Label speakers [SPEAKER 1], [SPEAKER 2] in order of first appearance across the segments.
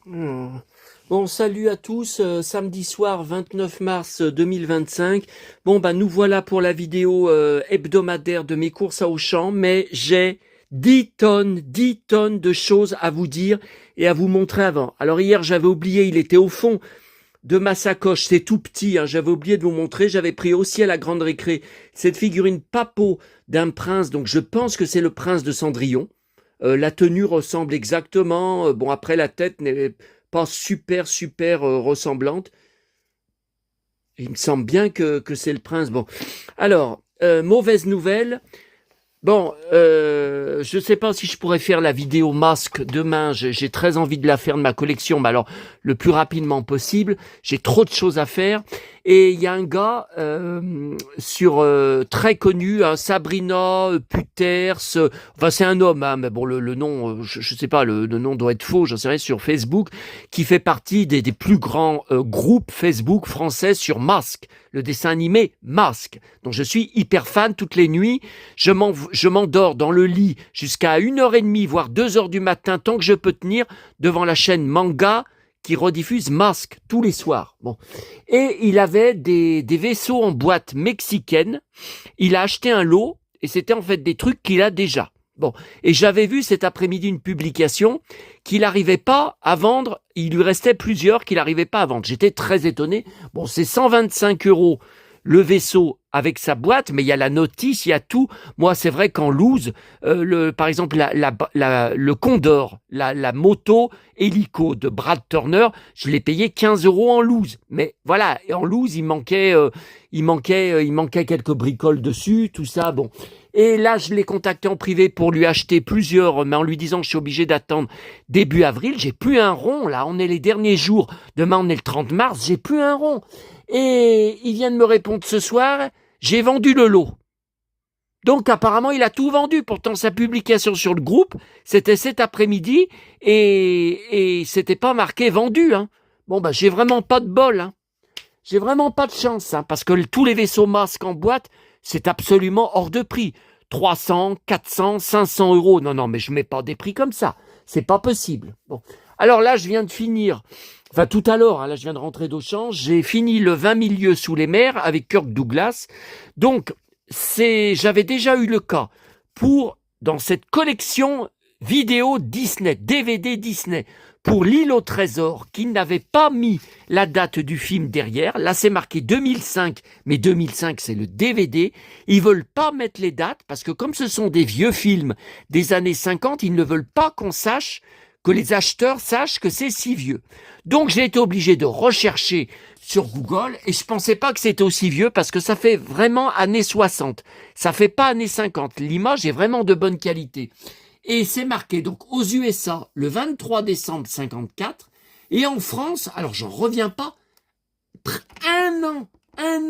[SPEAKER 1] Hmm. Bon, salut à tous, samedi soir 29 mars 2025. Bon, bah nous voilà pour la vidéo hebdomadaire de mes courses à Auchan, mais j'ai 10 tonnes de choses à vous dire et à vous montrer avant. Alors hier, j'avais oublié, il était au fond de ma sacoche, c'est tout petit, hein, j'avais oublié de vous montrer, j'avais pris aussi à la grande récré cette figurine papeau d'un prince, donc je pense que c'est le prince de Cendrillon. La tenue ressemble exactement. Bon, après, la tête n'est pas super ressemblante. Il me semble bien que c'est le prince. Bon, alors, mauvaise nouvelle. Bon, je ne sais pas si je pourrais faire la vidéo masque demain. J'ai très envie de la faire de ma collection, mais alors le plus rapidement possible. J'ai trop de choses à faire. Et il y a un gars très connu, hein, Sabrina Puters. Enfin, c'est un homme, hein, mais bon, le nom, je ne sais pas, le nom doit être faux. J'en sais rien, sur Facebook, qui fait partie des plus grands groupes Facebook français sur Masque, le dessin animé Masque. Donc je suis hyper fan toutes les nuits. Je m'endors dans le lit jusqu'à 1h30, voire 2h du matin, tant que je peux tenir, devant la chaîne Manga qui rediffuse Masque tous les soirs. Bon. Et il avait des vaisseaux en boîte mexicaine. Il a acheté un lot et c'était en fait des trucs qu'il a déjà. Bon. Et j'avais vu cet après-midi une publication qu'il n'arrivait pas à vendre. Il lui restait plusieurs qu'il n'arrivait pas à vendre. J'étais très étonné. Bon, c'est 125 € le vaisseau avec sa boîte, mais il y a la notice, il y a tout. Moi, c'est vrai qu'en loose, par exemple, le Condor, la moto hélico de Brad Turner, je l'ai payé 15 € en loose. Mais voilà, en loose, il manquait quelques bricoles dessus, tout ça. Bon. Et là, je l'ai contacté en privé pour lui acheter plusieurs, mais en lui disant que je suis obligé d'attendre début avril. J'ai plus un rond, là. On est les derniers jours. Demain, on est le 30 mars. J'ai plus un rond. Et il vient de me répondre ce soir, j'ai vendu le lot. Donc apparemment, il a tout vendu. Pourtant, sa publication sur le groupe, c'était cet après-midi et c'était pas marqué vendu. Hein. Bon, bah, j'ai vraiment pas de bol. Hein. J'ai vraiment pas de chance, hein, parce que tous les vaisseaux masques en boîte, c'est absolument hors de prix. 300, 400, 500 €. Non, non, mais je mets pas des prix comme ça. C'est pas possible. Bon. Alors là, je viens de finir. Enfin, tout à l'heure, hein, là, je viens de rentrer d'Auchan. J'ai fini le 20 000 lieues sous les mers avec Kirk Douglas. Donc, j'avais déjà eu le cas dans cette collection vidéo Disney, DVD Disney, pour l'île au trésor, qui n'avait pas mis la date du film derrière. Là, c'est marqué 2005, mais 2005, c'est le DVD. Ils veulent pas mettre les dates, parce que comme ce sont des vieux films des années 50, ils ne veulent pas que les acheteurs sachent que c'est si vieux. Donc, j'ai été obligé de rechercher sur Google, et je pensais pas que c'était aussi vieux, parce que ça fait vraiment années 60. Ça fait pas années 50. L'image est vraiment de bonne qualité. Et c'est marqué donc aux USA le 23 décembre 54 et en France, alors j'en reviens pas, un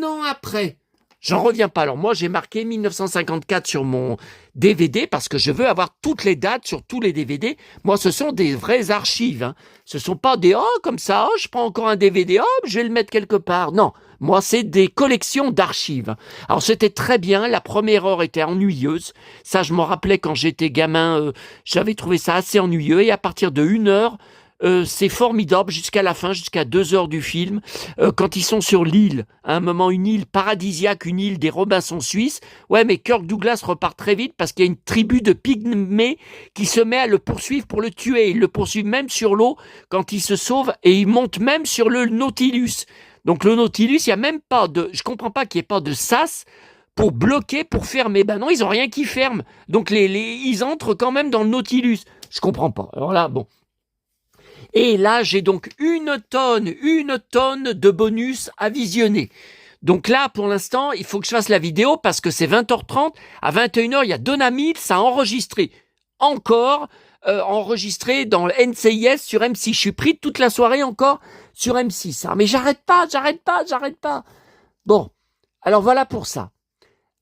[SPEAKER 1] an après. J'en reviens pas. Alors moi, j'ai marqué 1954 sur mon DVD parce que je veux avoir toutes les dates sur tous les DVD. Moi, ce sont des vraies archives. Hein. Ce sont pas des comme ça, je prends encore un DVD, je vais le mettre quelque part. Non, moi, c'est des collections d'archives. Alors c'était très bien. La première heure était ennuyeuse. Ça, je m'en rappelais quand j'étais gamin. J'avais trouvé ça assez ennuyeux. Et à partir de 1 heure, c'est formidable jusqu'à la fin, jusqu'à 2 heures du film, quand ils sont sur l'île, à un moment une île paradisiaque, une île des Robinson suisses. Ouais, mais Kirk Douglas repart très vite parce qu'il y a une tribu de pygmées qui se met à le poursuivre pour le tuer. Ils le poursuivent même sur l'eau quand il se sauve et ils montent même sur le Nautilus. Donc le Nautilus, il y a même pas de, je comprends pas qu'il n'y ait pas de sas pour bloquer, pour fermer. Ben non, ils ont rien qui ferme. Donc ils entrent quand même dans le Nautilus. Je comprends pas. Alors là, bon. Et là, j'ai donc une tonne de bonus à visionner. Donc là, pour l'instant, il faut que je fasse la vidéo parce que c'est 20h30. À 21h, il y a Donna Mills à enregistrer. Encore enregistré dans le NCIS sur M6. Je suis pris toute la soirée encore sur M6. Mais j'arrête pas. Bon, alors voilà pour ça.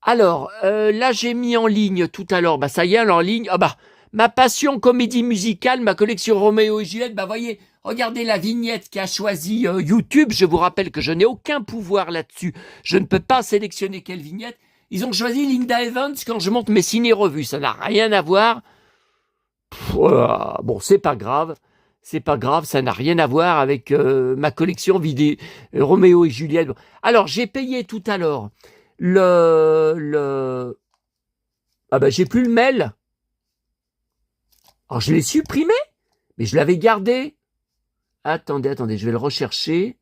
[SPEAKER 1] Alors, là, j'ai mis en ligne tout à l'heure. Bah ça y est, en ligne. Ah bah, ma passion comédie musicale, ma collection Roméo et Juliette, bah voyez, regardez la vignette qu'a choisi YouTube. Je vous rappelle que je n'ai aucun pouvoir là-dessus. Je ne peux pas sélectionner quelle vignette. Ils ont choisi Linda Evans quand je monte mes ciné-revues. Ça n'a rien à voir. Bon, c'est pas grave. C'est pas grave, ça n'a rien à voir avec ma collection vidéo Roméo et Juliette. Alors, j'ai payé tout à l'heure Ah ben, j'ai plus le mail. Alors, je l'ai supprimé, mais je l'avais gardé. Attendez, je vais le rechercher.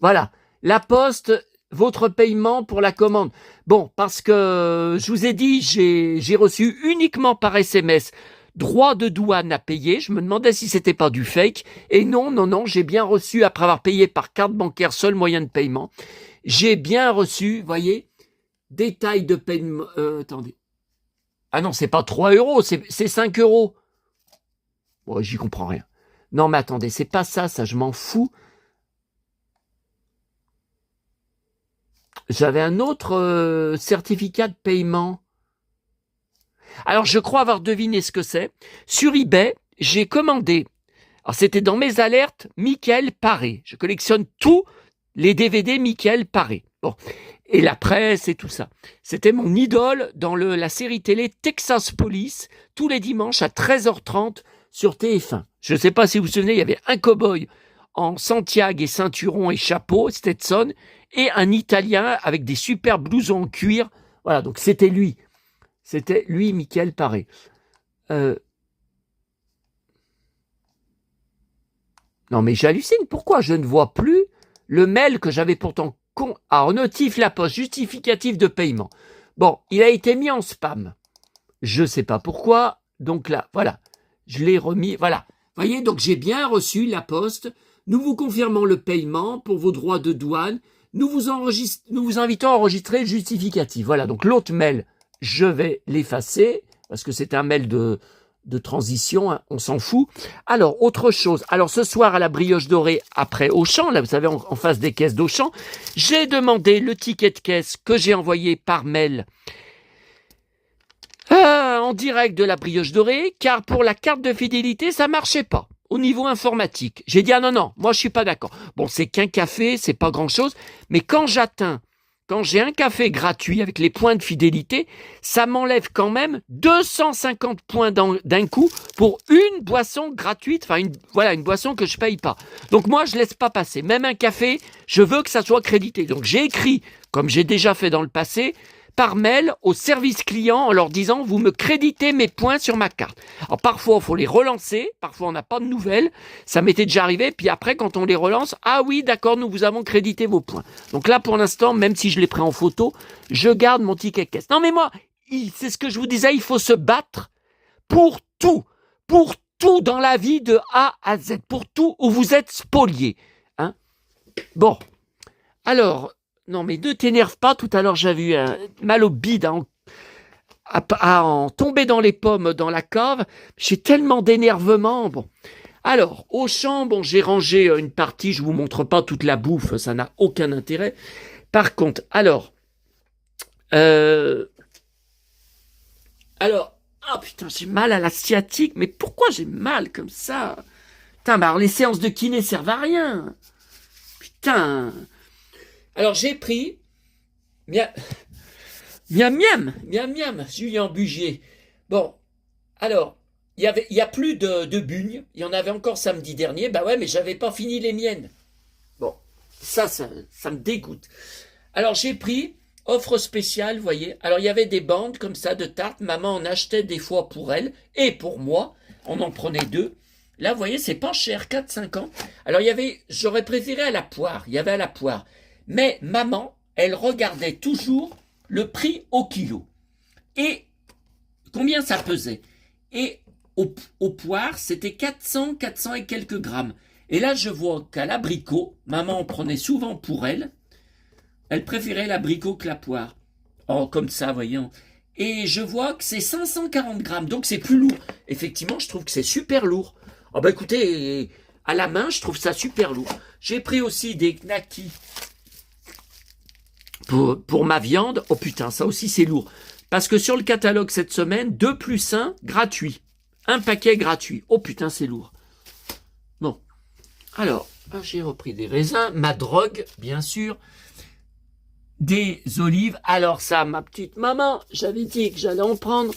[SPEAKER 1] Voilà, la Poste, votre paiement pour la commande. Bon, parce que je vous ai dit, j'ai reçu uniquement par SMS droit de douane à payer. Je me demandais si c'était pas du fake. Et non, j'ai bien reçu, après avoir payé par carte bancaire, seul moyen de paiement. J'ai bien reçu, voyez, détail de paiement. Attendez. Ah non, c'est pas 3 euros, c'est 5 euros. Bon, j'y comprends rien. Non, mais attendez, c'est pas ça, je m'en fous. J'avais un autre certificat de paiement. Alors, je crois avoir deviné ce que c'est. Sur eBay, j'ai commandé. Alors, c'était dans mes alertes, Michael Paré. Je collectionne tous les DVD Michael Paré. Bon. Et la presse et tout ça. C'était mon idole dans la série télé Texas Police, tous les dimanches à 13h30 sur TF1. Je ne sais pas si vous vous souvenez, il y avait un cow-boy en Santiago et ceinturon et chapeau, Stetson, et un Italien avec des super blousons en cuir. Voilà, donc c'était lui. C'était lui, Michael Paré. Non, mais j'hallucine. Pourquoi je ne vois plus le mail que j'avais pourtant... Alors, notif la Poste, justificatif de paiement. Bon, il a été mis en spam. Je ne sais pas pourquoi. Donc là, voilà. Je l'ai remis. Voilà. Vous voyez, donc j'ai bien reçu la Poste. Nous vous confirmons le paiement pour vos droits de douane. Nous vous invitons à enregistrer le justificatif. Voilà, donc l'autre mail, je vais l'effacer parce que c'est un mail de transition, hein, on s'en fout. Alors, autre chose. Alors, ce soir, à la Brioche Dorée, après Auchan, là, vous savez, en face des caisses d'Auchan, j'ai demandé le ticket de caisse que j'ai envoyé par mail en direct de la Brioche Dorée, car pour la carte de fidélité, ça marchait pas au niveau informatique. J'ai dit, ah non, moi, je suis pas d'accord. Bon, c'est qu'un café, c'est pas grand-chose, mais quand j'ai un café gratuit avec les points de fidélité, ça m'enlève quand même 250 points d'un coup pour une boisson gratuite, enfin une boisson que je paye pas. Donc moi, je laisse pas passer. Même un café, je veux que ça soit crédité. Donc j'ai écrit, comme j'ai déjà fait dans le passé, par mail au service client en leur disant « Vous me créditez mes points sur ma carte ». Alors parfois, il faut les relancer, parfois on n'a pas de nouvelles, ça m'était déjà arrivé, puis après quand on les relance, « Ah oui, d'accord, nous vous avons crédité vos points ». Donc là, pour l'instant, même si je l'ai pris en photo, je garde mon ticket caisse. Non mais moi, c'est ce que je vous disais, il faut se battre pour tout dans la vie de A à Z, pour tout où vous êtes spolié. Hein, bon, alors... Non, mais ne t'énerve pas. Tout à l'heure, j'avais eu un mal au bide à en tomber dans les pommes dans la cave. J'ai tellement d'énervement. Bon. Alors, Auchan, bon, j'ai rangé une partie. Je vous montre pas toute la bouffe. Ça n'a aucun intérêt. Par contre, alors, ah putain, j'ai mal à la sciatique. Mais pourquoi j'ai mal comme ça? Putain, bah alors les séances de kiné servent à rien. Putain. Alors j'ai pris miam, Julien Bugier. Bon, alors, il y a plus de bugnes. Il y en avait encore samedi dernier. Bah ouais, mais j'avais pas fini les miennes. Bon, ça me dégoûte. Alors j'ai pris offre spéciale, vous voyez. Alors il y avait des bandes comme ça de tartes. Maman en achetait des fois pour elle et pour moi. On en prenait 2. Là, vous voyez, c'est pas cher, 4,50. Alors j'aurais préféré à la poire. Il y avait à la poire. Mais maman, elle regardait toujours le prix au kilo. Et combien ça pesait. Et au poire, c'était 400 et quelques grammes. Et là, je vois qu'à l'abricot, maman en prenait souvent pour elle. Elle préférait l'abricot que la poire. Oh, comme ça, voyons. Et je vois que c'est 540 grammes, donc c'est plus lourd. Effectivement, je trouve que c'est super lourd. Oh bah écoutez, à la main, je trouve ça super lourd. J'ai pris aussi des knackis pour ma viande. Oh putain, ça aussi c'est lourd. Parce que sur le catalogue cette semaine, 2 + 1 gratuit. Un paquet gratuit. Oh putain, c'est lourd. Bon. Alors, j'ai repris des raisins, ma drogue, bien sûr. Des olives. Alors ça, ma petite maman, j'avais dit que j'allais en prendre.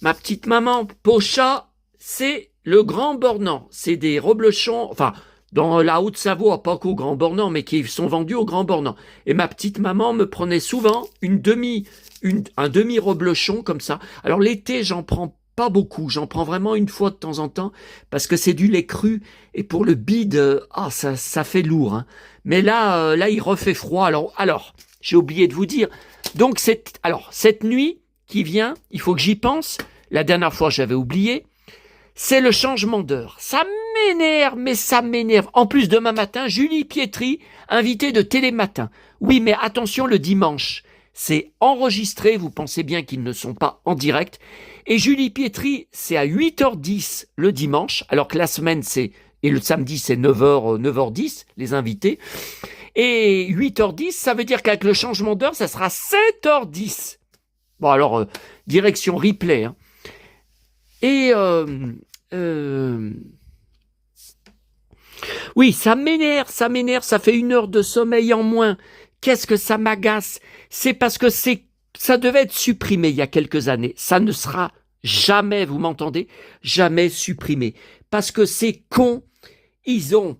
[SPEAKER 1] Ma petite maman, Pocha, c'est le Grand Bornand, c'est des reblochons, enfin, dans la Haute-Savoie, pas qu'au Grand Bornand, mais qui sont vendus au Grand Bornand. Et ma petite maman me prenait souvent un demi-reblochon comme ça. Alors l'été, j'en prends pas beaucoup, j'en prends vraiment une fois de temps en temps, parce que c'est du lait cru, et pour le bide, ça fait lourd. Hein. Mais là, il refait froid. Alors, j'ai oublié de vous dire. Donc, cette nuit qui vient, il faut que j'y pense. La dernière fois, j'avais oublié. C'est le changement d'heure. Ça m'énerve, mais ça m'énerve. En plus, demain matin, Julie Pietri, invitée de Télématin. Oui, mais attention, le dimanche, c'est enregistré. Vous pensez bien qu'ils ne sont pas en direct. Et Julie Pietri, c'est à 8h10 le dimanche, alors que la semaine, et le samedi, c'est 9h10, les invités. Et 8h10, ça veut dire qu'avec le changement d'heure, ça sera 7h10. Bon, alors, direction replay. Hein. Et oui, ça m'énerve, ça fait 1 heure de sommeil en moins. Qu'est-ce que ça m'agace? C'est parce que ça devait être supprimé il y a quelques années. Ça ne sera jamais, vous m'entendez, jamais supprimé. Parce que ces cons, ils sont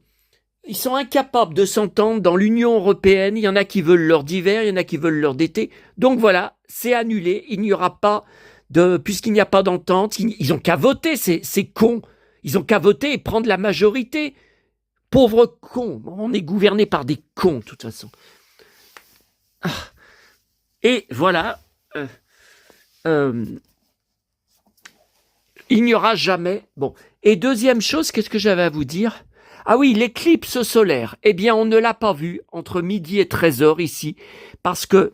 [SPEAKER 1] incapables de s'entendre dans l'Union européenne. Il y en a qui veulent l'heure d'hiver, il y en a qui veulent l'heure d'été. Donc voilà, c'est annulé. Il n'y aura pas puisqu'il n'y a pas d'entente, ils ont qu'à voter, ces cons. Ils ont qu'à voter et prendre la majorité. Pauvres cons. On est gouverné par des cons, de toute façon. Et voilà. Il n'y aura jamais. Bon. Et deuxième chose, qu'est-ce que j'avais à vous dire? Ah oui, l'éclipse solaire. Eh bien, on ne l'a pas vue entre midi et 13h ici, parce que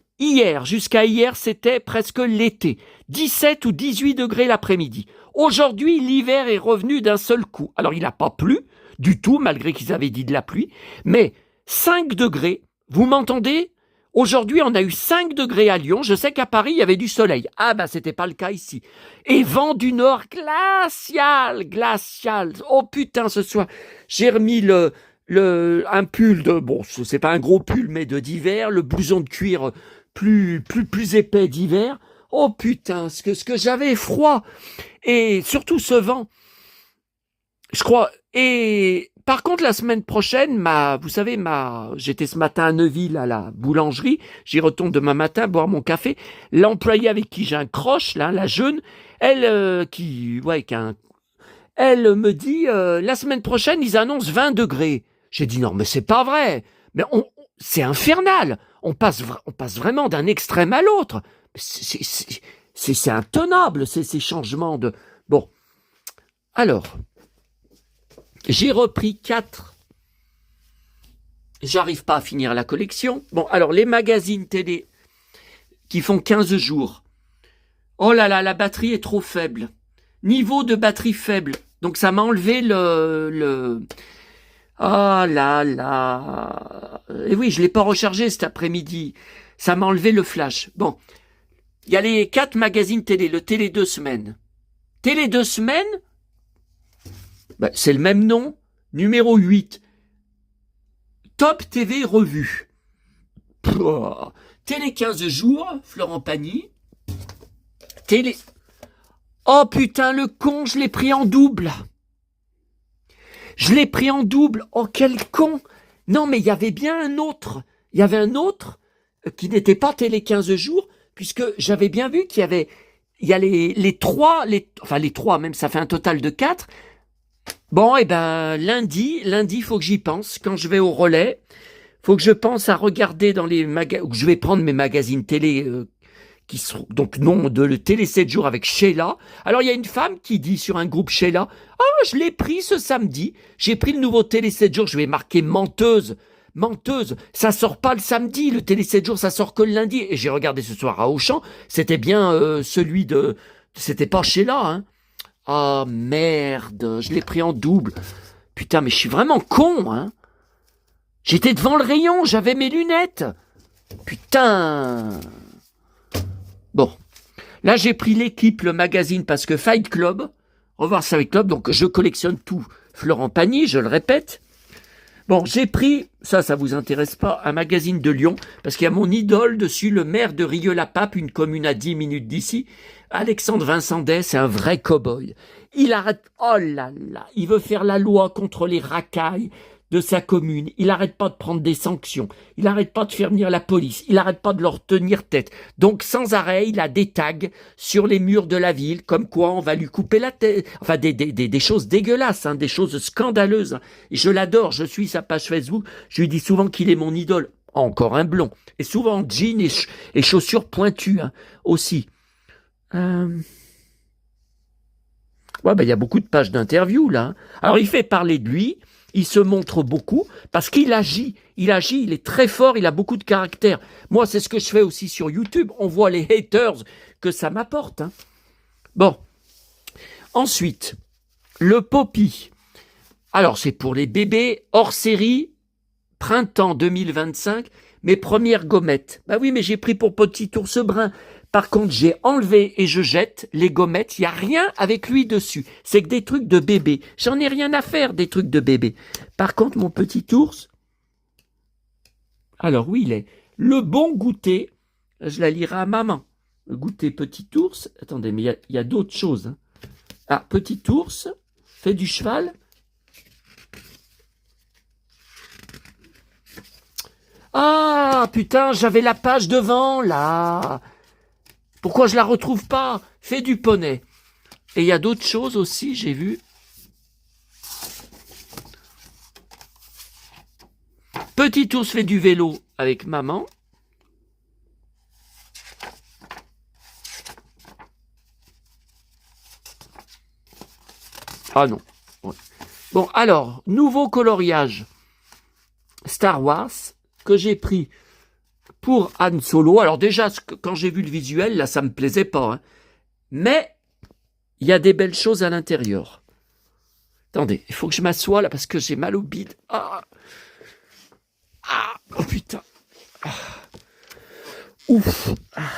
[SPEAKER 1] jusqu'à hier, c'était presque l'été. 17 ou 18 degrés l'après-midi. Aujourd'hui, l'hiver est revenu d'un seul coup. Alors, il n'a pas plu du tout, malgré qu'ils avaient dit de la pluie, mais 5 degrés, vous m'entendez? Aujourd'hui, on a eu 5 degrés à Lyon. Je sais qu'à Paris, il y avait du soleil. Ah ben, c'était pas le cas ici. Et vent du nord glacial. Oh putain, ce soir, j'ai remis un pull bon, c'est pas un gros pull, mais d'hiver, le blouson de cuir plus épais d'hiver. Oh putain, ce que j'avais froid. Et surtout ce vent. Je crois. Et par contre, la semaine prochaine, vous savez, j'étais ce matin à Neuville à la boulangerie. J'y retourne demain matin boire mon café. L'employée avec qui j'ai un croche, là, la jeune, elle me dit, la semaine prochaine, ils annoncent 20 degrés. J'ai dit non, mais c'est pas vrai. Mais c'est infernal. On passe vraiment d'un extrême à l'autre. C'est intenable, ces changements de... Bon. Alors, j'ai repris 4. J'arrive pas à finir la collection. Bon, alors, les magazines télé qui font 15 jours. Oh là là, la batterie est trop faible. Niveau de batterie faible. Donc, ça m'a enlevé le... Oh là là. Et oui, je l'ai pas rechargé cet après-midi. Ça m'a enlevé le flash. Bon. Il y a les 4 magazines télé, le Télé 2 semaines. Télé 2 semaines, c'est le même nom, numéro 8. Top TV Revue. Télé 15 jours, Florent Pagny. Télé... Oh putain, le con, je l'ai pris en double. Je l'ai pris en double. Oh, quel con. Non, mais il y avait bien un autre. Il y avait un autre qui n'était pas Télé 15 jours, puisque j'avais bien vu qu'il y a les 3, même, ça fait un total de 4. Bon, et ben, lundi, faut que j'y pense. Quand je vais au relais, faut que je pense à regarder dans les magazines, je vais prendre mes magazines télé, qui sont, donc, non, de le Télé 7 jours avec Sheila. Alors, il y a une femme qui dit sur un groupe Sheila, je l'ai pris ce samedi. J'ai pris le nouveau Télé 7 jours, je vais marquer menteuse. Ça sort pas le samedi, le Télé 7 jours, ça sort que le lundi. Et j'ai regardé ce soir à Auchan, c'était bien c'était pas Sheila, hein. Ah merde, je l'ai pris en double. Putain, mais je suis vraiment con, hein. J'étais devant le rayon, j'avais mes lunettes. Putain. Bon, là j'ai pris l'équipe, le magazine, parce que Fight Club, revoir Fight Club, donc je collectionne tout. Florent Pagny, je le répète. Bon, j'ai pris, ça vous intéresse pas, un magazine de Lyon, parce qu'il y a mon idole dessus, le maire de Rieux-la-Pape, une commune à 10 minutes d'ici. Alexandre Vincent Day, c'est un vrai cow-boy. Il arrête, oh là là, il veut faire la loi contre les racailles de sa commune. Il arrête pas de prendre des sanctions. Il arrête pas de faire venir la police. Il arrête pas de leur tenir tête. Donc, sans arrêt, il a des tags sur les murs de la ville, comme quoi on va lui couper la tête. Enfin, des choses dégueulasses, hein, des choses scandaleuses. Hein. Et je l'adore. Je suis sa page Facebook. Je lui dis souvent qu'il est mon idole. Encore un blond. Et souvent jean et chaussures pointues, hein, aussi. Ouais, ben, il y a beaucoup de pages d'interviews, là. Hein. Alors, il fait parler de lui. Il se montre beaucoup parce qu'il agit. Il est très fort, il a beaucoup de caractère. Moi, c'est ce que je fais aussi sur YouTube. On voit les haters que ça m'apporte. Hein. Bon. Ensuite, le Poppy. Alors, c'est pour les bébés hors série, printemps 2025, mes premières gommettes. Bah oui, mais j'ai pris pour Petit Ours Brun. Par contre, j'ai enlevé et je jette les gommettes. Il n'y a rien avec lui dessus. C'est que des trucs de bébé. J'en ai rien à faire des trucs de bébé. Par contre, mon petit ours, alors oui, il est le bon goûter. Je la lirai à maman. Le goûter petit ours. Attendez, mais il y a d'autres choses. Hein. Ah, petit ours, fait du cheval. Ah, putain, j'avais la page devant, là. Pourquoi je la retrouve pas? Fais du poney. Et il y a d'autres choses aussi, j'ai vu. Petit ours fait du vélo avec maman. Ah non. Ouais. Bon, alors, nouveau coloriage Star Wars que j'ai pris pour Han Solo. Alors déjà, quand j'ai vu le visuel, là, ça me plaisait pas. Hein. Mais il y a des belles choses à l'intérieur. Attendez, il faut que je m'assoie là parce que j'ai mal au bide. Ah, oh putain. Ah. Ouf. Ah.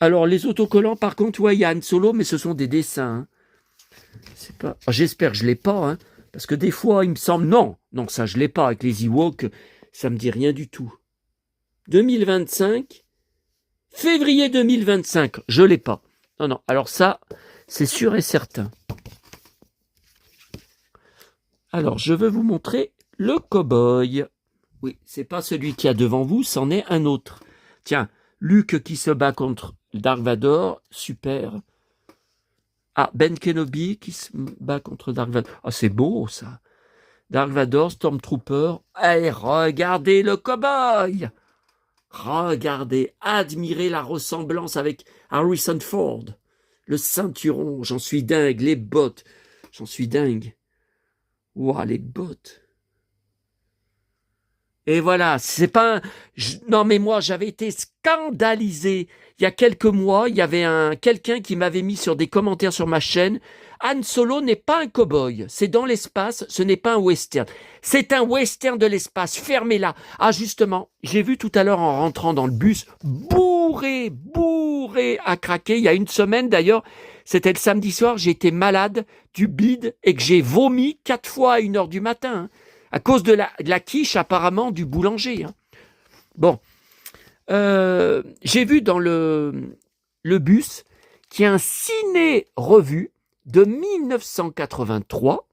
[SPEAKER 1] Alors les autocollants, par contre, ouais, il y a Han Solo, mais ce sont des dessins. Hein. C'est pas. J'espère que je l'ai pas, hein, parce que des fois, il me semble non, ça je l'ai pas avec les Ewoks, ça me dit rien du tout. 2025, février 2025, je l'ai pas. Non, alors ça, c'est sûr et certain. Alors, je veux vous montrer le cow-boy. Oui, c'est pas celui qui a devant vous, c'en est un autre. Tiens, Luke qui se bat contre Dark Vador, super. Ah, Ben Kenobi qui se bat contre Dark Vador. Ah, c'est beau ça. Dark Vador, Stormtrooper. Hey, regardez le cow-boy! Regardez, admirez la ressemblance avec Harrison Ford. Le ceinturon, j'en suis dingue. Les bottes, j'en suis dingue. Ouah, les bottes. Et voilà, c'est pas un... Non mais moi, j'avais été scandalisé. Il y a quelques mois, il y avait quelqu'un qui m'avait mis sur des commentaires sur ma chaîne. Han Solo n'est pas un cow-boy. C'est dans l'espace, ce n'est pas un western. C'est un western de l'espace. Fermez-la. Ah justement, j'ai vu tout à l'heure en rentrant dans le bus, bourré à craquer. Il y a une semaine d'ailleurs, c'était le samedi soir, j'ai été malade du bide et que j'ai vomi 4 fois à 1h du matin. Hein. À cause de la quiche, apparemment, du boulanger. Hein. Bon. J'ai vu dans le bus qu'il y a un ciné-revue de 1983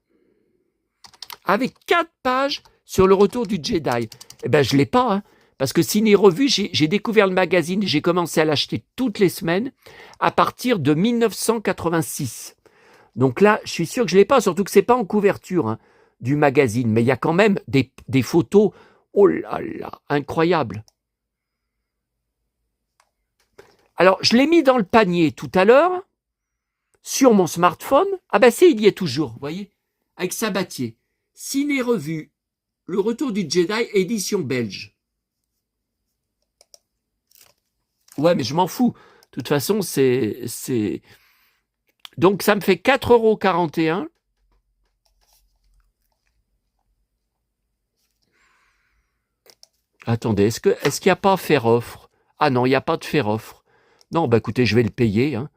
[SPEAKER 1] avec 4 pages sur le retour du Jedi. Eh ben, je ne l'ai pas, hein, parce que ciné-revue, j'ai découvert le magazine et j'ai commencé à l'acheter toutes les semaines à partir de 1986. Donc là, je suis sûr que je ne l'ai pas, surtout que ce n'est pas en couverture, hein, du magazine, mais il y a quand même des photos, oh là là, incroyables. Alors, je l'ai mis dans le panier tout à l'heure, sur mon smartphone. Ah ben c'est, il y est toujours, vous voyez, avec Sabatier. Ciné-revue, le retour du Jedi, édition belge. Ouais, mais je m'en fous. De toute façon, c'est... Donc, ça me fait 4,41 €. Attendez, est-ce qu'il n'y a pas faire offre? Ah non, il n'y a pas de faire offre. Non, bah écoutez, je vais le payer. Hein.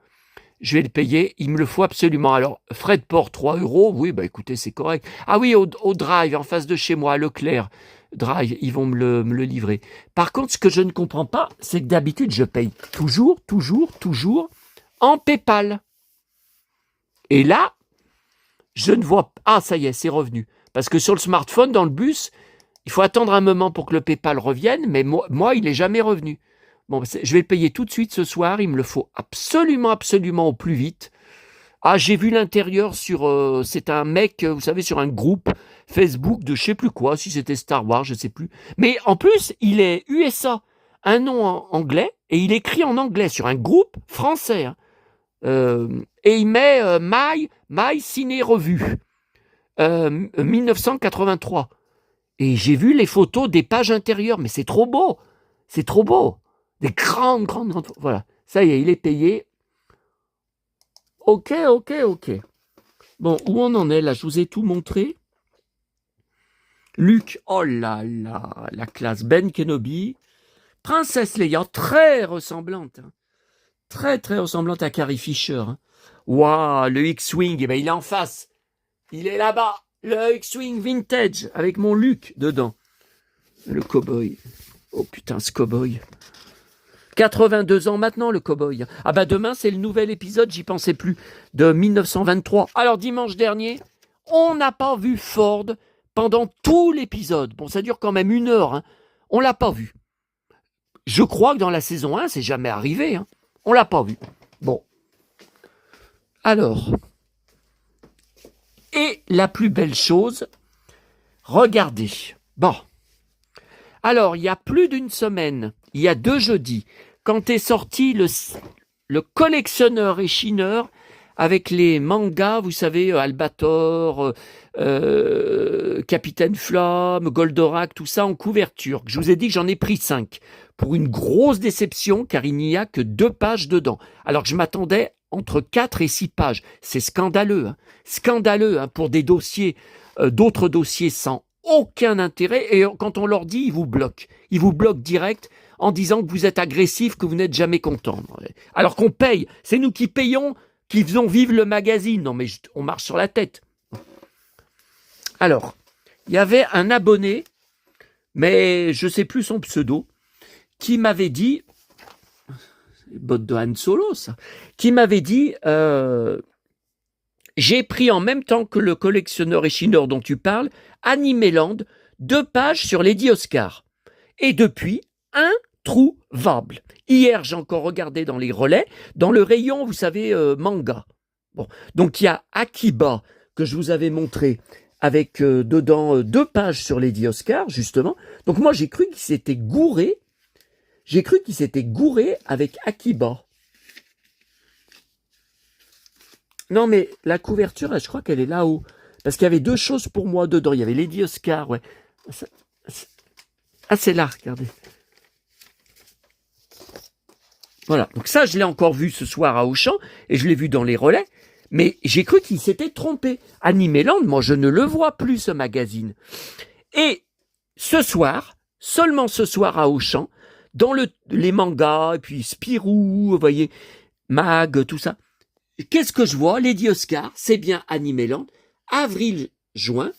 [SPEAKER 1] Je vais le payer, il me le faut absolument. Alors, frais de port 3 euros, oui, bah écoutez, c'est correct. Ah oui, au Drive, en face de chez moi, à Leclerc. Drive, ils vont me le livrer. Par contre, ce que je ne comprends pas, c'est que d'habitude, je paye toujours en PayPal. Et là, je ne vois pas. Ah, ça y est, c'est revenu. Parce que sur le smartphone, dans le bus, il faut attendre un moment pour que le PayPal revienne, mais moi il n'est jamais revenu. Bon, je vais le payer tout de suite ce soir, il me le faut absolument au plus vite. Ah, j'ai vu l'intérieur c'est un mec, vous savez, sur un groupe Facebook de je sais plus quoi, si c'était Star Wars, je sais plus. Mais en plus, il est USA, un nom en anglais, et il écrit en anglais sur un groupe français. Hein. Et il met My Ciné Revue, 1983. Et j'ai vu les photos des pages intérieures, mais c'est trop beau. C'est trop beau. Des grandes. Voilà. Ça y est, il est payé. Ok. Bon, où on en est là? Je vous ai tout montré. Luc, oh là là, la classe. Ben Kenobi. Princesse Leia, très ressemblante. Hein. Très ressemblante à Carrie Fisher. Hein. Waouh, le X-Wing, eh ben, il est en face. Il est là-bas. Le X-Wing vintage, avec mon Luke dedans. Le cow-boy. Oh putain, ce cow-boy. 82 ans maintenant, le cow-boy. Ah bah demain, c'est le nouvel épisode, j'y pensais plus, de 1923. Alors dimanche dernier, on n'a pas vu Ford pendant tout l'épisode. Bon, ça dure quand même 1 heure. Hein. On l'a pas vu. Je crois que dans la saison 1, c'est jamais arrivé. Hein. On l'a pas vu. Bon. Alors. Et la plus belle chose, regardez. Bon. Alors, il y a plus d'une semaine, il y a 2 jeudis, quand est sorti le collectionneur et chineur avec les mangas, vous savez, Albator, Capitaine Flamme, Goldorak, tout ça en couverture. Je vous ai dit que j'en ai pris 5 pour une grosse déception car il n'y a que 2 pages dedans. Alors que je m'attendais entre 4 et 6 pages. C'est scandaleux. Hein. Scandaleux hein, pour des dossiers, d'autres dossiers sans aucun intérêt. Et quand on leur dit, ils vous bloquent. Ils vous bloquent direct en disant que vous êtes agressif, que vous n'êtes jamais content. Alors qu'on paye. C'est nous qui payons, qui faisons vivre le magazine. Non mais on marche sur la tête. Alors, il y avait un abonné, mais je ne sais plus son pseudo, qui m'avait dit, botte de Han Solo ça, qui m'avait dit, j'ai pris en même temps que le collectionneur et chineur dont tu parles, Animeland, 2 pages sur Lady Oscar. Et depuis, introuvable. Hier, j'ai encore regardé dans les relais, dans le rayon, vous savez, manga. Bon, donc il y a Akiba, que je vous avais montré, avec dedans 2 pages sur Lady Oscar, justement. Donc moi, j'ai cru qu'il s'était gouré. J'ai cru qu'il s'était gouré avec Akiba. Non, mais la couverture, je crois qu'elle est là-haut. Parce qu'il y avait 2 choses pour moi dedans. Il y avait Lady Oscar, ouais. Ah, c'est là, regardez. Voilà. Donc ça, je l'ai encore vu ce soir à Auchan. Et je l'ai vu dans les relais. Mais j'ai cru qu'il s'était trompé. Animeland, moi, je ne le vois plus, ce magazine. Et ce soir, seulement ce soir à Auchan, dans les mangas, et puis Spirou, vous voyez, Mag, tout ça. Qu'est-ce que je vois? Lady Oscar, c'est bien Animeland, avril-juin,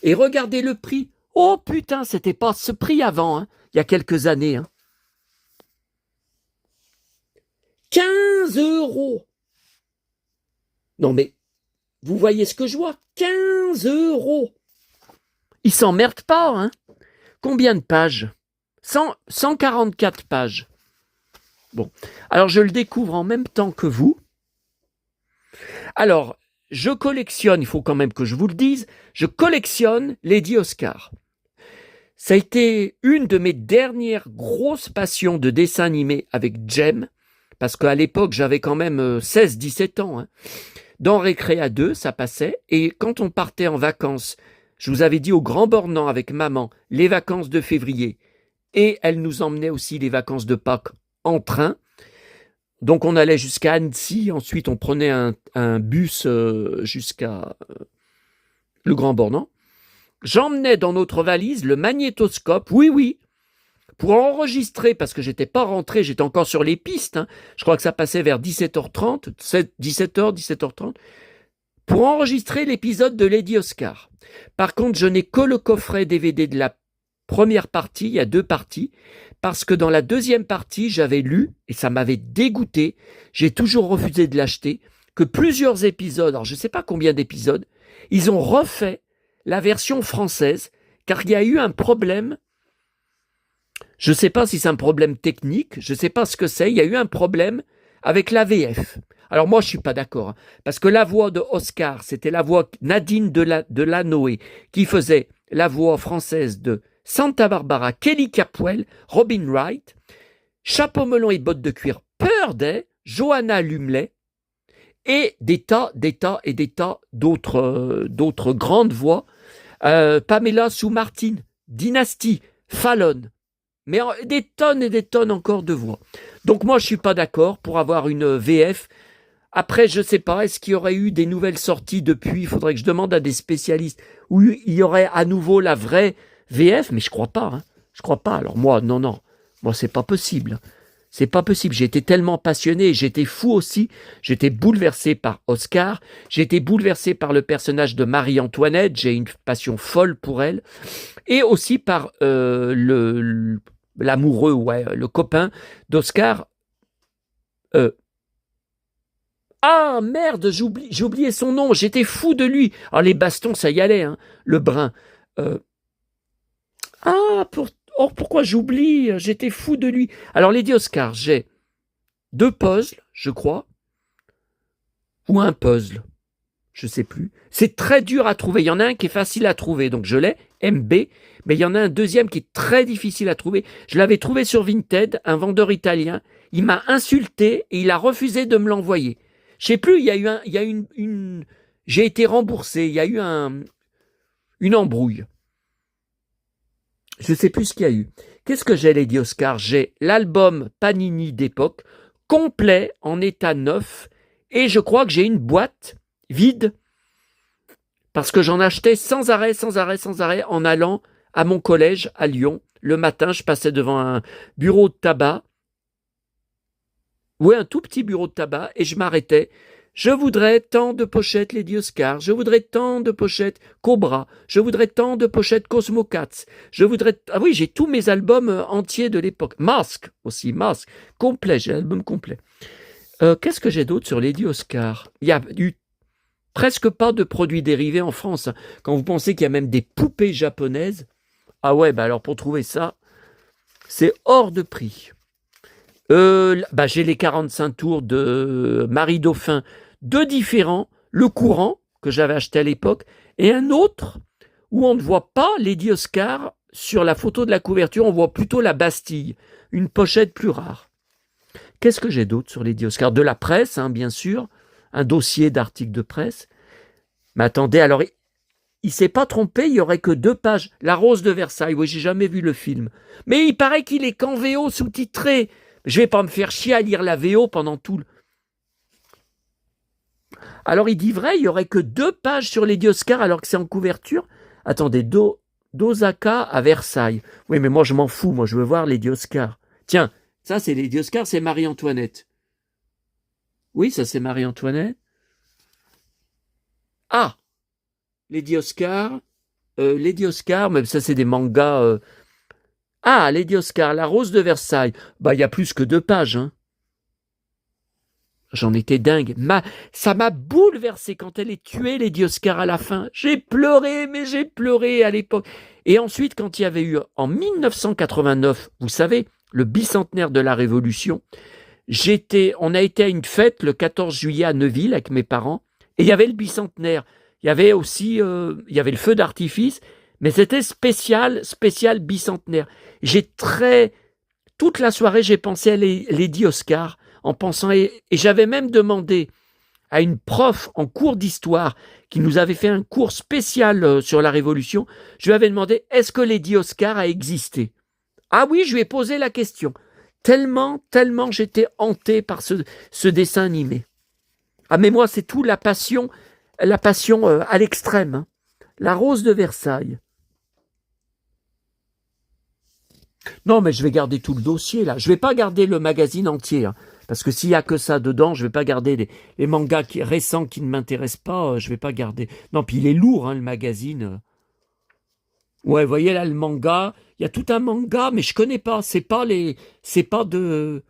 [SPEAKER 1] et regardez le prix. Oh putain, c'était pas ce prix avant, hein, il y a quelques années. Hein. 15 €. Non mais, vous voyez ce que je vois? 15 €. Ils s'emmerdent pas, hein. Combien de pages? 144 pages. Bon, alors je le découvre en même temps que vous. Alors, je collectionne, il faut quand même que je vous le dise, je collectionne Lady Oscar. Ça a été une de mes dernières grosses passions de dessin animé avec Jem, parce qu'à l'époque, j'avais quand même 16-17 ans. Hein. Dans Récréa 2, ça passait, et quand on partait en vacances, je vous avais dit au Grand Bornand avec maman, les vacances de février, et elle nous emmenait aussi les vacances de Pâques en train. Donc on allait jusqu'à Annecy, ensuite on prenait un bus jusqu'à le Grand Bornand. J'emmenais dans notre valise le magnétoscope, oui, pour enregistrer, parce que j'étais pas rentré, j'étais encore sur les pistes, hein, je crois que ça passait vers 17h30, 17h, 17h30, pour enregistrer l'épisode de Lady Oscar. Par contre, je n'ai que le coffret DVD de la première partie, il y a 2 parties, parce que dans la deuxième partie, j'avais lu, et ça m'avait dégoûté, j'ai toujours refusé de l'acheter, que plusieurs épisodes, alors je ne sais pas combien d'épisodes, ils ont refait la version française, car il y a eu un problème, je ne sais pas si c'est un problème technique, je ne sais pas ce que c'est, il y a eu un problème avec la VF. Alors moi, je ne suis pas d'accord, hein, parce que la voix de Oscar, c'était la voix Nadine Delanoë, qui faisait la voix française de Santa Barbara, Kelly Capwell, Robin Wright, Chapeau melon et bottes de cuir, Purday, Johanna Lumley, et des tas d'autres grandes voix, Pamela Sue Martin, Dynasty, Fallon, mais des tonnes et des tonnes encore de voix. Donc moi, je ne suis pas d'accord pour avoir une VF. Après, je ne sais pas, est-ce qu'il y aurait eu des nouvelles sorties depuis? Il faudrait que je demande à des spécialistes où il y aurait à nouveau la vraie VF, mais je crois pas. Hein. Je crois pas. Alors moi, non. Moi, c'est pas possible. C'est pas possible. J'ai été tellement passionné, j'étais fou aussi. J'étais bouleversé par Oscar. J'ai été bouleversé par le personnage de Marie-Antoinette. J'ai une passion folle pour elle. Et aussi par l'amoureux, le copain d'Oscar. Ah merde, j'ai oublié son nom. J'étais fou de lui. Alors les bastons, ça y allait, hein. Le brun. Pourquoi j'oublie? J'étais fou de lui. Alors, Lady Oscar, j'ai 2 puzzles, je crois, ou un puzzle, je sais plus. C'est très dur à trouver. Il y en a un qui est facile à trouver, donc je l'ai, MB, mais il y en a un deuxième qui est très difficile à trouver. Je l'avais trouvé sur Vinted, un vendeur italien. Il m'a insulté et il a refusé de me l'envoyer. Je sais plus, j'ai été remboursé. Il y a eu une embrouille. Je ne sais plus ce qu'il y a eu. Qu'est-ce que j'ai, Lady Oscar? J'ai l'album Panini d'époque, complet, en état neuf, et je crois que j'ai une boîte vide, parce que j'en achetais sans arrêt, en allant à mon collège à Lyon. Le matin, je passais devant un bureau de tabac, un tout petit bureau de tabac, et je m'arrêtais. Je voudrais tant de pochettes Lady Oscar, je voudrais tant de pochettes Cobra, je voudrais tant de pochettes Cosmo Cats, Ah oui, j'ai tous mes albums entiers de l'époque. Mask aussi, Mask, complet, j'ai l'album complet. Qu'est-ce que j'ai d'autre sur Lady Oscar? Il y a eu presque pas de produits dérivés en France. Quand vous pensez qu'il y a même des poupées japonaises, ah ouais, alors pour trouver ça, c'est hors de prix. J'ai les 45 tours de Marie Dauphin, 2 différents, le courant que j'avais acheté à l'époque et un autre où on ne voit pas Lady Oscar sur la photo de la couverture, on voit plutôt la Bastille, une pochette plus rare. Qu'est-ce que j'ai d'autre sur Lady Oscar? De la presse, hein, bien sûr, un dossier d'articles de presse. Mais attendez, alors il s'est pas trompé, il y aurait que 2 pages. La Rose de Versailles, oui, j'ai jamais vu le film. Mais il paraît qu'il est qu'en VO sous-titré. Je vais pas me faire chier à lire la VO pendant tout le... Alors il dit vrai, il y aurait que 2 pages sur Lady Oscar alors que c'est en couverture. Attendez, d'Osaka à Versailles. Oui, mais moi je m'en fous, moi je veux voir Lady Oscar. Tiens, ça c'est Lady Oscar, c'est Marie-Antoinette. Oui, ça c'est Marie-Antoinette. Ah, Lady Oscar, mais ça c'est des mangas... Ah, Lady Oscar, la Rose de Versailles. Il y a plus que 2 pages, hein. J'en étais dingue. Ça m'a bouleversé quand elle est tuée, Lady Oscar, à la fin. J'ai pleuré à l'époque. Et ensuite, quand il y avait eu, en 1989, vous savez, le bicentenaire de la Révolution, on a été à une fête le 14 juillet à Neuville avec mes parents, et il y avait le bicentenaire. Il y avait aussi, il y avait le feu d'artifice, mais c'était spécial bicentenaire. Toute la soirée, j'ai pensé à Lady Oscar, en pensant, et j'avais même demandé à une prof en cours d'histoire qui nous avait fait un cours spécial sur la Révolution, je lui avais demandé, est-ce que Lady Oscar a existé? Ah oui, je lui ai posé la question. Tellement j'étais hanté par ce dessin animé. Ah mais moi, c'est tout la passion à l'extrême. Hein. La Rose de Versailles. Non, mais je vais garder tout le dossier, là. Je vais pas garder le magazine entier, hein, parce que s'il y a que ça dedans, je vais pas garder les mangas récents qui ne m'intéressent pas, je vais pas garder. Non, puis il est lourd, hein, le magazine. Ouais, vous voyez là, le manga, il y a tout un manga, mais je connais pas. C'est pas de,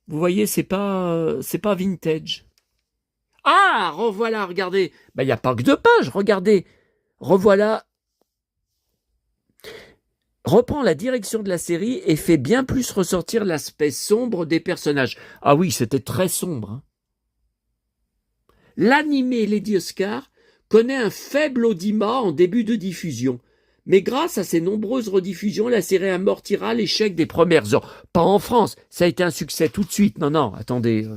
[SPEAKER 1] vous voyez, c'est pas vintage. Ah, revoilà, regardez. Ben, il n'y a pas que 2 pages, regardez. Revoilà. Reprend la direction de la série et fait bien plus ressortir l'aspect sombre des personnages. Ah oui, c'était très sombre, hein. L'animé Lady Oscar connaît un faible audimat en début de diffusion. Mais grâce à ses nombreuses rediffusions, la série amortira l'échec des premières heures. Pas en France, ça a été un succès tout de suite. Non, non, attendez.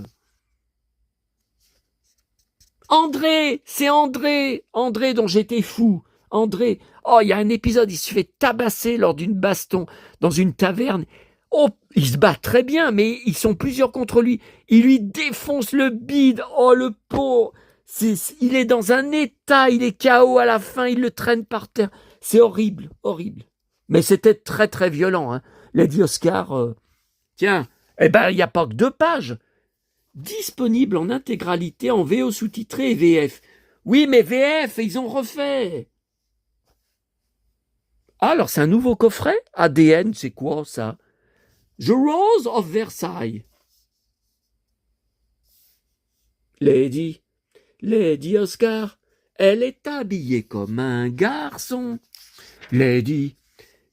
[SPEAKER 1] André, c'est André, André dont j'étais fou. André, oh, il y a un épisode, il se fait tabasser lors d'une baston dans une taverne. Oh, il se bat très bien, mais ils sont plusieurs contre lui. Il lui défonce le bide. Oh, le pauvre. Il est dans un état, il est KO à la fin, il le traîne par terre. C'est horrible, horrible. Mais c'était très, très violent, hein. Lady Oscar, tiens, eh ben, il n'y a pas que 2 pages. Disponible en intégralité en VO sous-titré et VF. Oui, mais VF, ils ont refait. Ah, alors c'est un nouveau coffret? ADN, c'est quoi ça? The Rose of Versailles. Lady, Lady Oscar, elle est habillée comme un garçon. Lady,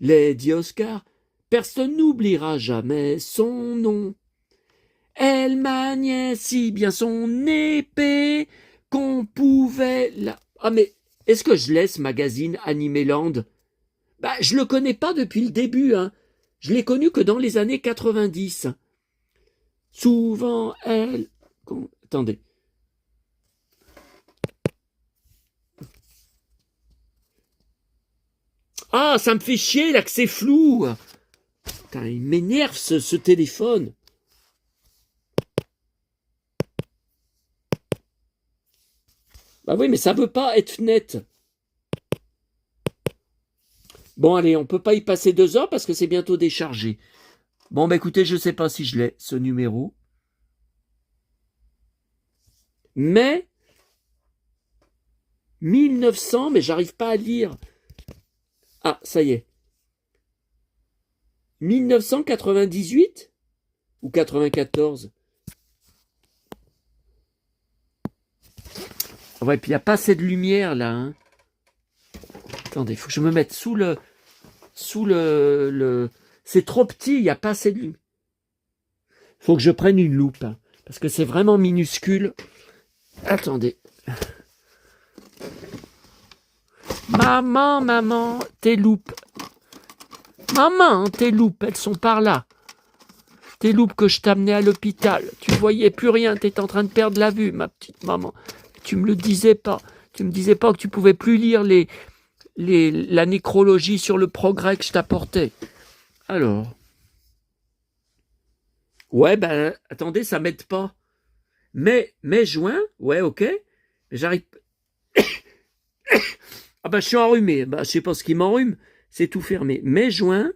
[SPEAKER 1] Lady Oscar, personne n'oubliera jamais son nom. Elle maniait si bien son épée qu'on pouvait la... Ah mais, est-ce que je laisse magazine Animeland? Bah, je le connais pas depuis le début, hein. Je l'ai connu que dans les années 90. Souvent, elle... Attendez. Ah, ça me fait chier, là, que c'est flou. Putain, il m'énerve, ce téléphone. Bah oui, mais ça veut pas être net. Bon, allez, on peut pas y passer 2 heures parce que c'est bientôt déchargé. Bon, bah écoutez, je sais pas si je l'ai, ce numéro. Mais 1900, mais j'arrive pas à lire. Ah, ça y est. 1998 ou 94? Ouais, puis il n'y a pas assez de lumière là, hein. Attendez, il faut que je me mette sous le... C'est trop petit, il n'y a pas assez de lumière. Il faut que je prenne une loupe, hein, parce que c'est vraiment minuscule. Attendez. Maman, maman, tes loupes. Maman, tes loupes, elles sont par là. Tes loupes que je t'amenais à l'hôpital. Tu voyais plus rien, tu étais en train de perdre la vue, ma petite maman. Tu me le disais pas. Tu me disais pas que tu pouvais plus lire la nécrologie sur le progrès que je t'apportais. Alors. Ouais, ben, attendez, ça m'aide pas. Mai, juin, ouais, ok. Mais j'arrive. Ah ben, je suis enrhumé. Ben, je sais pas ce qui m'enrhume. C'est tout fermé. Mai, juin.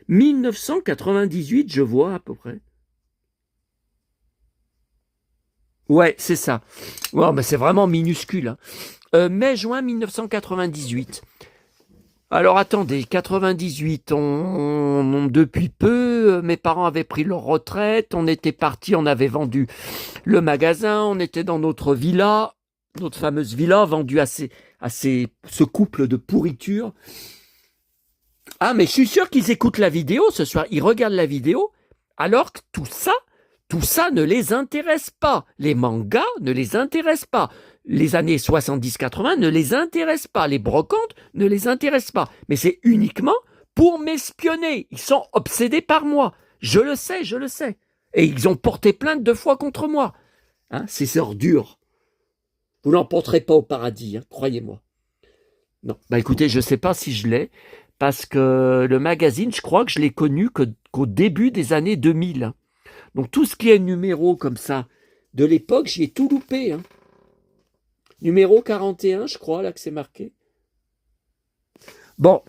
[SPEAKER 1] 1998, je vois à peu près. Ouais, c'est ça. Ouais, mais c'est vraiment minuscule, hein. Mai-juin 1998. Alors attendez, 98, depuis peu, mes parents avaient pris leur retraite, on était partis, on avait vendu le magasin, on était dans notre villa, notre fameuse villa vendue à ce couple de pourriture. Ah, mais je suis sûr qu'ils écoutent la vidéo ce soir, ils regardent la vidéo, alors que tout ça ne les intéresse pas. Les mangas ne les intéressent pas. Les années 70-80 ne les intéressent pas. Les brocantes ne les intéressent pas. Mais c'est uniquement pour m'espionner. Ils sont obsédés par moi. Je le sais, je le sais. Et ils ont porté plainte 2 fois contre moi. Hein, ces ordures. Vous n'en porterez pas au paradis, hein, croyez-moi. Non, bah écoutez, je ne sais pas si je l'ai, parce que le magazine, je crois que je l'ai connu qu'au début des années 2000. Donc tout ce qui est numéro comme ça, de l'époque, j'y ai tout loupé, hein. Numéro 41, je crois, là que c'est marqué. Bon,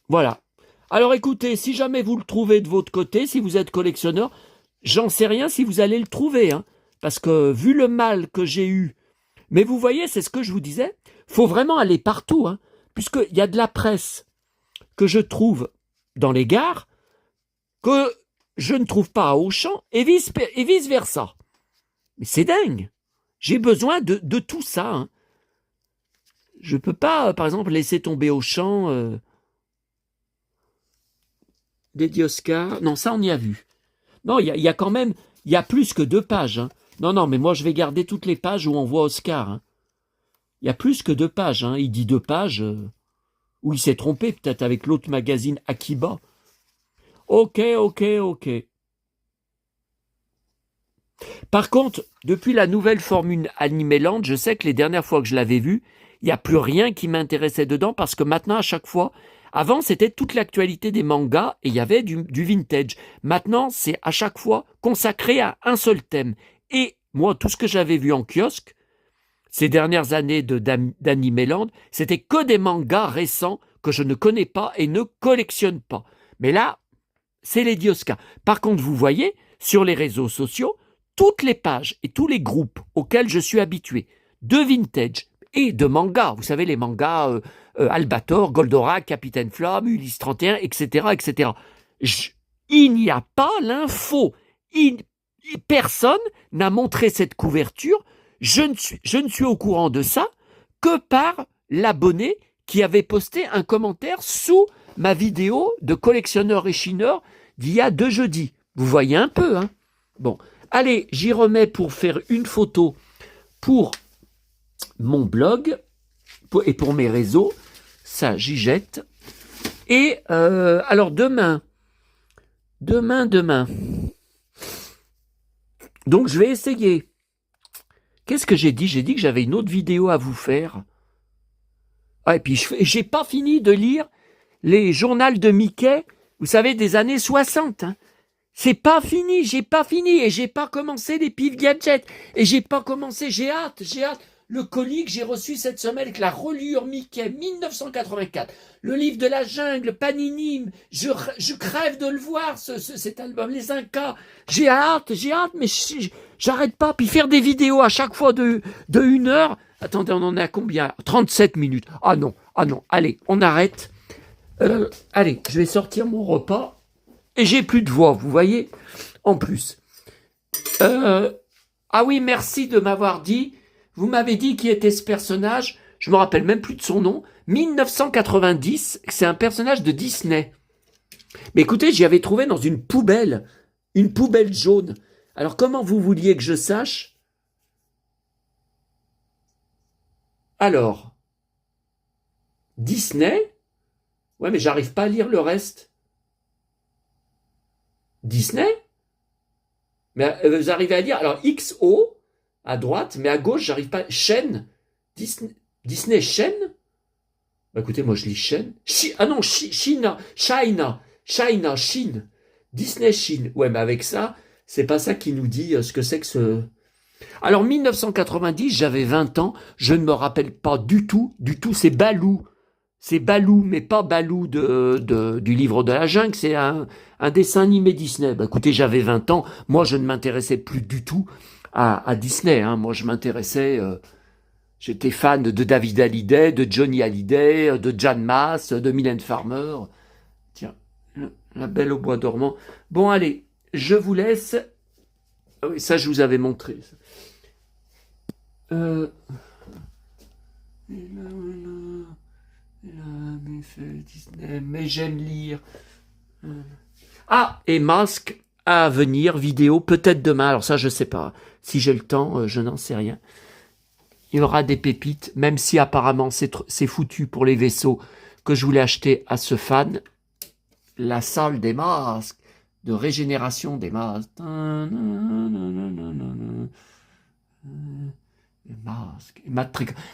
[SPEAKER 1] voilà. Alors écoutez, si jamais vous le trouvez de votre côté, si vous êtes collectionneur, j'en sais rien si vous allez le trouver, hein, parce que vu le mal que j'ai eu, mais vous voyez, c'est ce que je vous disais, faut vraiment aller partout, hein, puisqu'il y a de la presse que je trouve dans les gares, que je ne trouve pas à Auchan, et vice-versa. Mais c'est dingue. J'ai besoin de tout ça. Hein. Je ne peux pas, par exemple, laisser tomber Auchan Lady Oscar. Non, ça, on y a vu. Non, il y a quand même, il y a plus que 2 pages. Hein. Non, mais moi, je vais garder toutes les pages où on voit Oscar. Hein. Il y a plus que 2 pages. Hein. Il dit 2 pages. Ou il s'est trompé, peut-être, avec l'autre magazine Akiba. Ok. Par contre, depuis la nouvelle formule Animeland, je sais que les dernières fois que je l'avais vu, il n'y a plus rien qui m'intéressait dedans parce que maintenant, à chaque fois, avant, c'était toute l'actualité des mangas et il y avait du vintage. Maintenant, c'est à chaque fois consacré à un seul thème. Et moi, tout ce que j'avais vu en kiosque, ces dernières années d'Animeland, c'était que des mangas récents que je ne connais pas et ne collectionne pas. Mais là, c'est Lady Oscar. Par contre, vous voyez, sur les réseaux sociaux, toutes les pages et tous les groupes auxquels je suis habitué, de vintage et de mangas, vous savez, les mangas Albator, Goldorak, Capitaine Flamme, Ulysse 31, etc., etc. Il n'y a pas l'info. Personne n'a montré cette couverture. Je ne suis au courant de ça que par l'abonné qui avait posté un commentaire sous ma vidéo de collectionneur et chineur d'il y a 2 jeudis. Vous voyez un peu, hein? Bon, allez, j'y remets pour faire une photo pour mon blog et pour mes réseaux. Ça, j'y jette. Et alors demain. Donc je vais essayer. Qu'est-ce que j'ai dit? J'ai dit que j'avais une autre vidéo à vous faire. Ah, et puis j'ai pas fini de lire les journaux de Mickey, vous savez, des années 60. Hein. C'est pas fini, j'ai pas fini. Et j'ai pas commencé les Pif Gadgets. Et j'ai pas commencé, j'ai hâte. Le colis que j'ai reçu cette semaine avec la reliure Mickey 1984. Le livre de la jungle, Panini. Je crève de le voir, cet album, les Incas. J'ai hâte, mais j'arrête pas. Puis faire des vidéos à chaque fois de 1 heure. Attendez, on en est à combien? 37 minutes. Ah non. Allez, on arrête. Allez, je vais sortir mon repas. Et j'ai plus de voix, vous voyez, en plus. Ah oui, merci de m'avoir dit, vous m'avez dit qui était ce personnage, je me rappelle même plus de son nom, 1990, c'est un personnage de Disney. Mais écoutez, j'y avais trouvé dans une poubelle jaune. Alors comment vous vouliez que je sache? Alors, Disney? Ouais, mais j'arrive pas à lire le reste. Disney? Mais vous arrivez à lire, alors XO à droite, mais à gauche, j'arrive pas. Chaîne? Disney chaîne? Bah écoutez, moi je lis chaîne. China. Chine. Disney Chine. Ouais, mais avec ça, c'est pas ça qui nous dit ce que c'est que ce. Alors 1990, j'avais 20 ans, je ne me rappelle pas du tout, c'est Balou. C'est Balou, mais pas Balou du livre de la jungle, c'est un dessin animé Disney. Bah, écoutez, j'avais 20 ans, moi je ne m'intéressais plus du tout à Disney. Hein. Moi je m'intéressais, j'étais fan de David Hallyday, de Johnny Hallyday, de Jan Maas, de Mylène Farmer. Tiens, la Belle au bois dormant. Bon allez, je vous laisse. Ah oui, ça je vous avais montré. Mais j'aime lire. Ah, et Masque à venir, vidéo, peut-être demain. Alors ça, je sais pas. Si j'ai le temps, je n'en sais rien. Il y aura des pépites, même si apparemment c'est foutu pour les vaisseaux que je voulais acheter à ce fan. La salle des masques, de régénération des masques. Masque.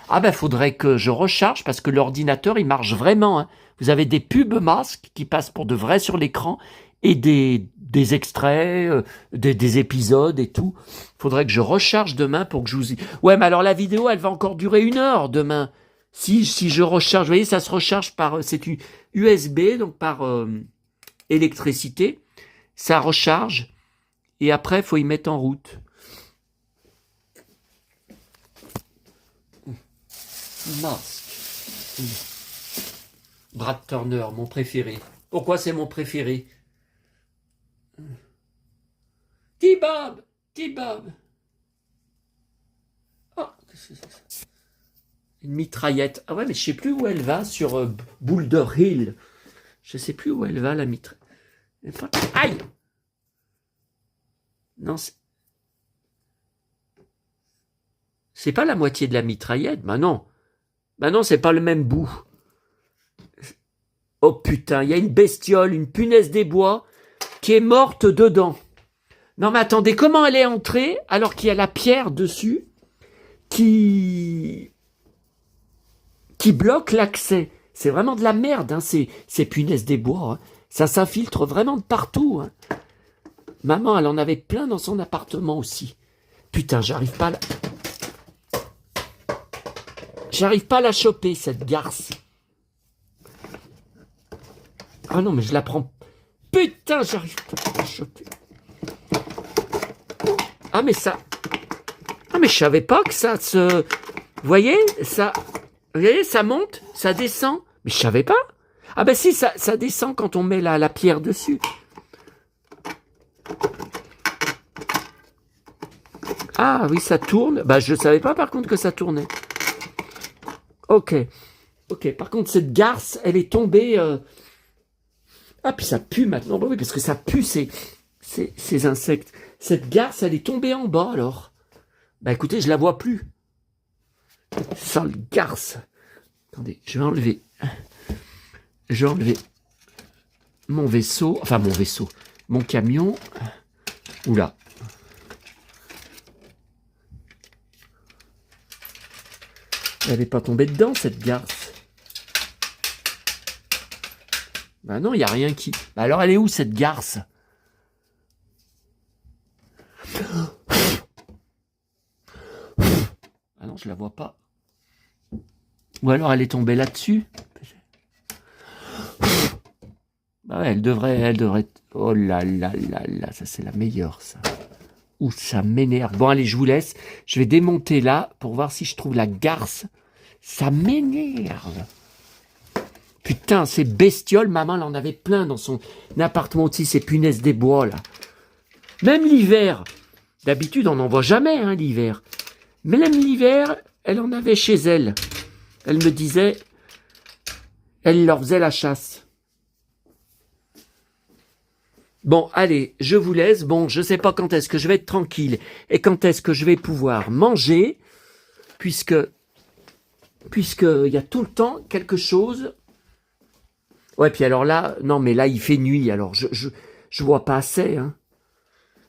[SPEAKER 1] Ah ben faudrait que je recharge parce que l'ordinateur il marche vraiment. Hein. Vous avez des pubs masques qui passent pour de vrai sur l'écran et des extraits, des épisodes et tout. Faudrait que je recharge demain pour que je vous... Ouais, mais alors la vidéo elle va encore durer 1 heure demain. Si je recharge, vous voyez, ça se recharge par, c'est une USB, donc par électricité. Ça recharge et après, il faut y mettre en route. Masque. Brad Turner, mon préféré. Pourquoi c'est mon préféré? T-Bob, T-Bob. Oh, qu'est-ce que c'est ça? Une mitraillette. Ah ouais, mais je sais plus où elle va sur Boulder Hill. Je sais plus où elle va, la mitraillette. Aïe! Non, c'est pas la moitié de la mitraillette. Bah non. Bah non, c'est pas le même bout. Oh putain, il y a une bestiole, une punaise des bois, qui est morte dedans. Non mais attendez, comment elle est entrée alors qu'il y a la pierre dessus qui bloque l'accès? C'est vraiment de la merde, hein, ces punaises des bois. Hein. Ça s'infiltre vraiment de partout. Hein. Maman, elle en avait plein dans son appartement aussi. Putain, j'arrive pas à la choper, cette garce. Ah non, mais je la prends. Putain, j'arrive pas à la choper. Ah, mais ça... Ah, mais je savais pas que ça se... Vous voyez, ça... Vous voyez, ça monte, ça descend. Mais je savais pas. Ah ben si, ça descend quand on met la pierre dessus. Ah oui, ça tourne. Bah je savais pas par contre que ça tournait. Ok. Ok, par contre cette garce, elle est tombée... Ah puis ça pue maintenant. Bah oui, parce que ça pue ces insectes. Cette garce, elle est tombée en bas alors. Bah écoutez, je la vois plus. Sale garce. Attendez, je vais enlever mon vaisseau, enfin mon camion. Oula. Elle n'est pas tombée dedans, cette garce. Bah non, il n'y a rien qui... Bah alors elle est où, cette garce? Ah non, je la vois pas. Ou alors elle est tombée là-dessus. Bah ouais, elle devrait... Oh là là là là, ça c'est la meilleure, ça. Ouh, ça m'énerve. Bon, allez, je vous laisse. Je vais démonter là pour voir si je trouve la garce. Ça m'énerve. Putain, ces bestioles, maman, elle en avait plein dans son appartement aussi, ces punaises des bois, là. Même l'hiver. D'habitude, on n'en voit jamais, hein, l'hiver. Mais même l'hiver, elle en avait chez elle. Elle me disait, elle leur faisait la chasse. Bon, allez, je vous laisse. Bon, je ne sais pas quand est-ce que je vais être tranquille et quand est-ce que je vais pouvoir manger, puisque il y a tout le temps quelque chose. Ouais, puis alors là, non, mais là, il fait nuit, alors je vois pas assez, hein.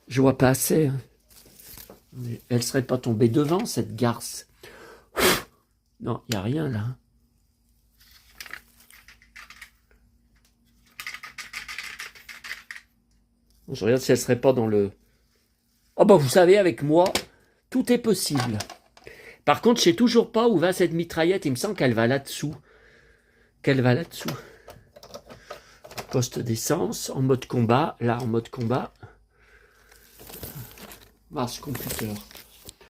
[SPEAKER 1] Je vois pas assez. Hein. Elle serait pas tombée devant, cette garce. Non, il n'y a rien, là. Je regarde si elle serait pas dans le... Oh bah vous savez, avec moi, tout est possible. Par contre, je sais toujours pas où va cette mitraillette. Il me semble qu'elle va là-dessous. Poste d'essence, en mode combat. Là, en mode combat. Marche computer.